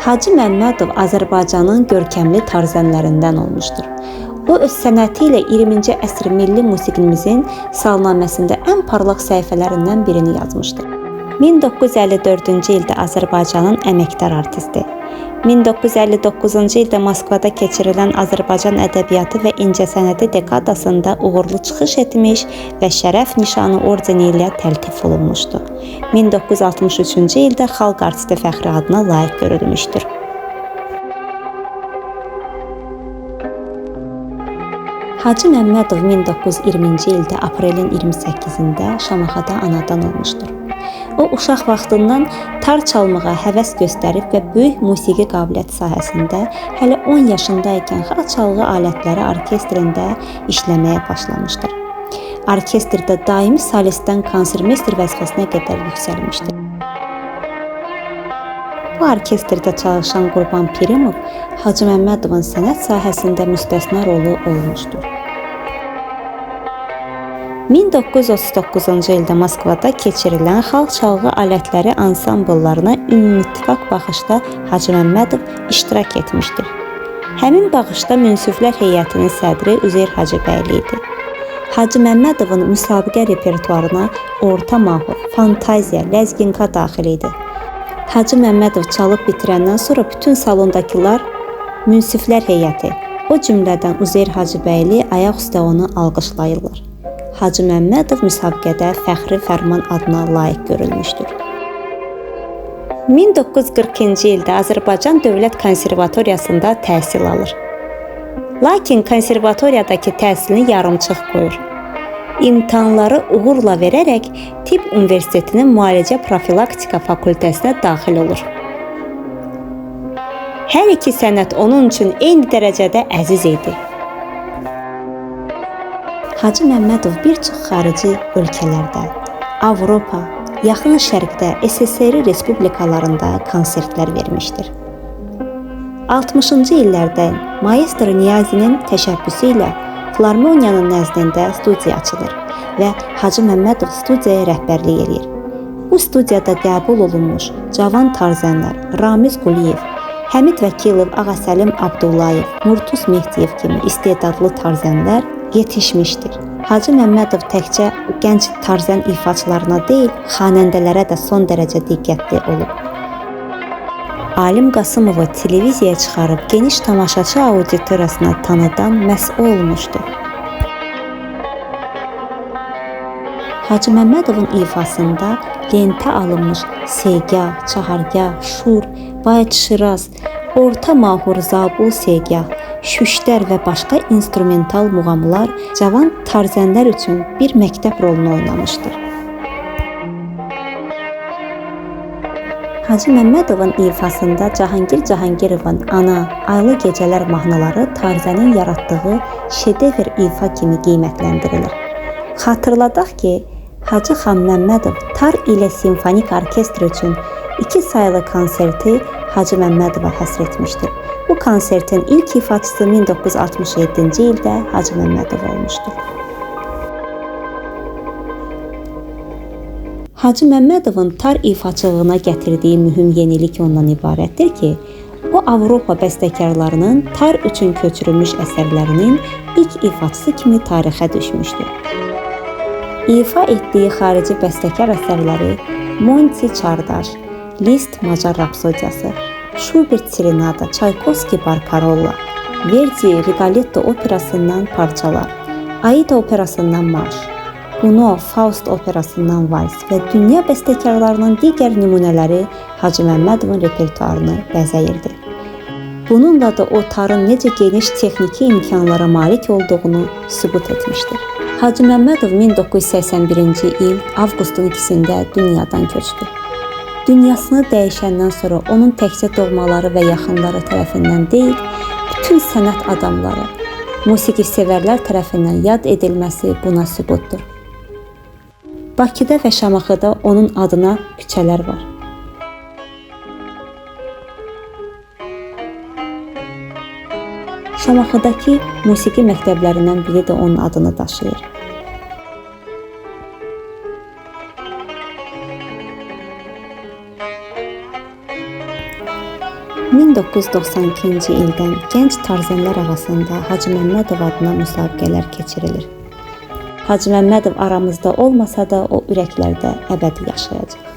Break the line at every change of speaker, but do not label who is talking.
Hacı Məmmədov Azərbaycanın görkəmli tarzənlərindən olmuşdur. O öz sənəti ilə 20-ci əsr milli musiqimizin salnaməsində ən parlaq səhifələrindən birini yazmışdır. 1954-cü ildə Azərbaycanın əməkdar artisti. 1959-cu ildə Moskvada keçirilən Azərbaycan ədəbiyyatı və incəsənəti dekadasında uğurlu çıxış etmiş və şərəf nişanı ordeni ilə təltif olunmuşdu. 1963-cü ildə xalq artisti fəxri adına layiq görülmüşdür. Hacı Məmmədov 1920-ci ildə aprelin 28-də Şamaxıda anadan olmuşdur. O, uşaq vaxtından tar çalmağa həvəs göstərib və böyük musiqi qabiliyyəti sahəsində hələ 10 yaşındaykən xalq çalğı alətləri orkestrində işləməyə başlamışdır. Orkestrdə daimi solistdən konsertmeyster vəzifəsinə qədər yüksəlmişdir. Bu orkestrdə çalışan Qurban Pirimov Hacı Məmmədovun sənət sahəsində müstəsna rolu olmuşdur. 1939-cu ildə Moskvada keçirilən xalq çalğı alətləri ansambllarına ümumüttifaq baxışda Hacı Məmmədov iştirak etmişdir. Həmin baxışda münsiflər heyətinin sədri Üzeyir Hacıbəyli idi. Hacı Məmmədovun müsabiqə repertuarına orta mahur, fantaziya, ləzginqa daxil idi. Hacı Məmmədov çalıb bitirəndən sonra bütün salondakılar münsiflər heyəti, o cümlədən Üzeyir Hacıbəyli ayaq üstə onu alqışlayırlar. Hacı Məmmədov müsabiqədə fəxri fərman adına layiq görülmüşdür. 1940-cı ildə Azərbaycan Dövlət Konservatoriyasında təhsil alır. Lakin konservatoriyadakı təhsilini yarımçıq qoyur. İmtahanları uğurla verərək Tibb Universitetinin Müalicə Profilaktika fakültəsinə daxil olur. Hər iki sənət onun üçün eyni dərəcədə əziz idi. Hacı Məmmədov bir çox xarici ölkələrdə, Avropa, Yaxın Şərqdə, SSR respublikalarında konsertlər vermişdir. 60-cı illərdə Maestro Niyazinin təşəbbüsü ilə Filarmoniyanın nəzdində studiya açılır və Hacı Məmmədov studiyaya rəhbərlik edir. Bu studiyada qəbul olunmuş cavan tarzənlər Ramiz Quliyev, Həmid Vəkilov, Ağasəlim Abdullayev, Murtuz Mehdiyev kimi istedadlı tarzənlər yetişmişdir. Hacı Məmmədov təkcə gənc tarzən ifaçılarına deyil, xanəndələrə də son dərəcə diqqətli olub. Alim Qasımovu televiziyaya çıxarıb geniş tamaşaçı auditoriyasına tanıdan məhz o olmuşdur. Hacı Məmmədovun ifasında lentə alınmış Segah, Çahargah, Şur, Bayat Şiraz, Orta Mahur Zabul Segah, Şüştər və başqa instrumental muğamlar cavan tarzənlər üçün bir məktəb rolunu oynamışdır. Hacı Məmmədovun ifasında Cahangir Cahangirovun Ana, Aylı Gecələr mahnıları tarzənin yaratdığı şedevr ifa kimi qiymətləndirilir. Xatırladaq ki, Hacı Xan Məmmədov tar ilə simfonik orkestr üçün 2 saylı konserti Hacı Məmmədova həsr etmişdir. Bu konsertin ilk ifaçısı 1967-ci ildə Hacı Məmmədov olmuşdur. Hacı Məmmədovun tar ifaçılığına gətirdiyi mühüm yenilik ondan ibarətdir ki, o Avropa bəstəkarlarının tar üçün köçürülmüş əsərlərinin ilk ifaçısı kimi tarixə düşmüşdür. İfa etdiyi xarici bəstəkar əsərləri Monti Çardaş, Liszt Macar Rapsodiyası, Schubert Serenada, Çaykovski Barcarolla, Verdi Rigoletto operasından parçalar, Aida operasından marş, Gounod Faust operasından vals və dünya bəstəkarlarının digər nümunələri Hacı Məmmədovun repertuarını bəzəyirdi. Bununla da o tarın necə geniş texniki imkanlara malik olduğunu sübut etmişdir. Hacı Məmmədov 1981-ci il avqustun 2-də dünyadan köçdü. Dünyasını dəyişəndən sonra onun təkcə doğmaları və yaxınları tərəfindən deyil, bütün sənət adamları, musiqi sevərlər tərəfindən yad edilməsi buna sübutdur. Bakıda və Şamaxıda onun adına küçələr var. Şamaxıdakı musiqi məktəblərindən biri də onun adını daşıyır. 1992-ci ildən gənc tarzənlər arasında Hacı Məmmədov adına müsabiqələr keçirilir. Hacı Məmmədov aramızda olmasa da o ürəklərdə əbədi yaşayacaq.